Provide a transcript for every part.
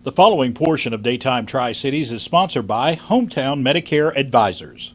The following portion of Daytime Tri-Cities is sponsored by Hometown Medicare Advisors.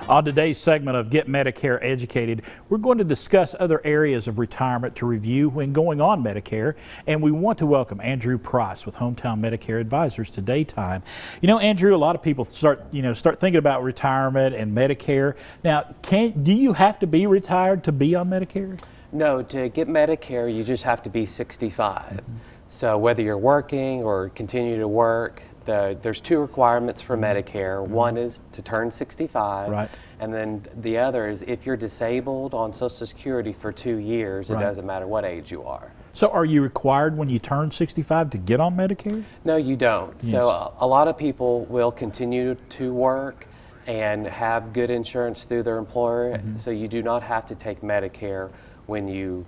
On today's segment of Get Medicare Educated, we're going to discuss other areas of retirement to review when going on Medicare, and we want to welcome Andrew Price with Hometown Medicare Advisors to Daytime. You know, Andrew, a lot of people start thinking about retirement and Medicare. Now, do you have to be retired to be on Medicare? No, to get Medicare, you just have to be 65. So whether you're working or continue to work, there's two requirements for Medicare. One is to turn 65, right, and then the other is if you're disabled on Social Security for 2 years, it doesn't matter what age you are. So are you required when you turn 65 to get on Medicare? No, you don't. Yes. So a lot of people will continue to work and have good insurance through their employer, so you do not have to take Medicare when you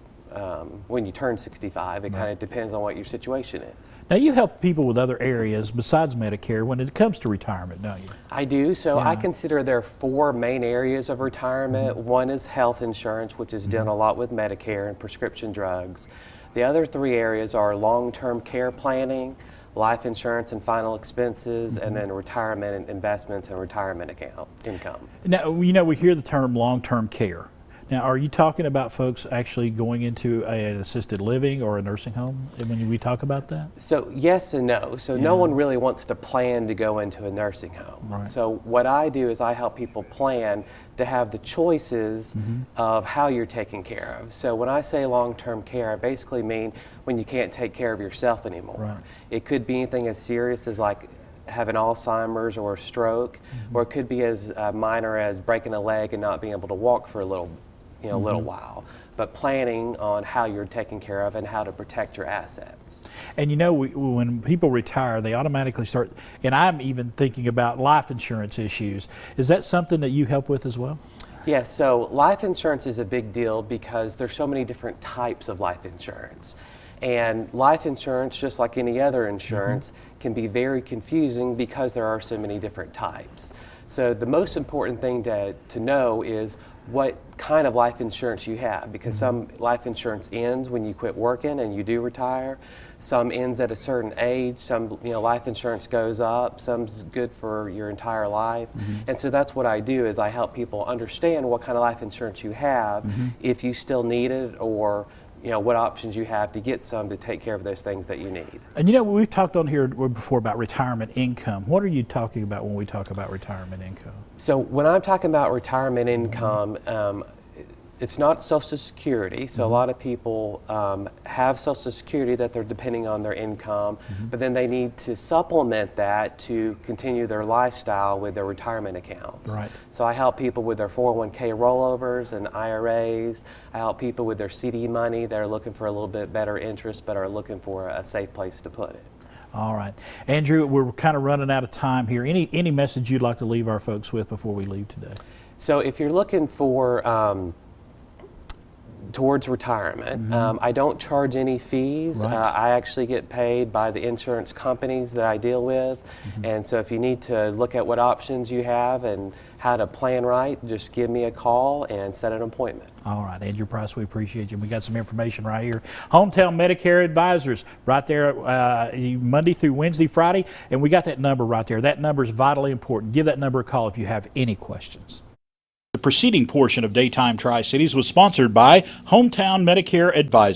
turn 65. It kind of depends on what your situation is. Now, you help people with other areas besides Medicare when it comes to retirement, don't you? I do. So I consider there are 4 main areas of retirement. One is health insurance, which is done a lot with Medicare and prescription drugs. The other 3 areas are long-term care planning, life insurance and final expenses, and then retirement and investments and retirement income. Now, you know, we hear the term long-term care. Now, are you talking about folks actually going into an assisted living or a nursing home when we talk about that? So yes and no. So no one really wants to plan to go into a nursing home. Right. So what I do is I help people plan to have the choices of how you're taken care of. So when I say long-term care, I basically mean when you can't take care of yourself anymore. Right. It could be anything as serious as like having Alzheimer's or a stroke, or it could be as minor as breaking a leg and not being able to walk for a little while, but planning on how you're taken care of and how to protect your assets. And you know, when people retire, they automatically start, and I'm even thinking about life insurance issues. Is that something that you help with as well? Yes, so life insurance is a big deal because there's so many different types of life insurance. And life insurance, just like any other insurance, can be very confusing because there are so many different types. So the most important thing to know is what kind of life insurance you have, because some life insurance ends when you quit working and you do retire. Some ends at a certain age. Some life insurance goes up. Some's good for your entire life. And so that's what I do, is I help people understand what kind of life insurance you have, if you still need it, or what options you have to get some to take care of those things that you need. And you know, we've talked on here before about retirement income. What are you talking about when we talk about retirement income? So when I'm talking about retirement income, it's not Social Security. So a lot of people have Social Security that they're depending on their income, but then they need to supplement that to continue their lifestyle with their retirement accounts. Right. So I help people with their 401k rollovers and IRAs. I help people with their CD money that are looking for a little bit better interest but are looking for a safe place to put it. All right. Andrew, we're kind of running out of time here. Any message you'd like to leave our folks with before we leave today? So if you're looking for towards retirement, I don't charge any fees. Right. I actually get paid by the insurance companies that I deal with, and so if you need to look at what options you have and how to plan right, just give me a call and set an appointment. All right, Andrew Price, we appreciate you. We got some information right here. Hometown Medicare Advisors, right there, Monday through Wednesday, Friday, and we got that number right there. That number is vitally important. Give that number a call if you have any questions. The preceding portion of Daytime Tri-Cities was sponsored by Hometown Medicare Advisors.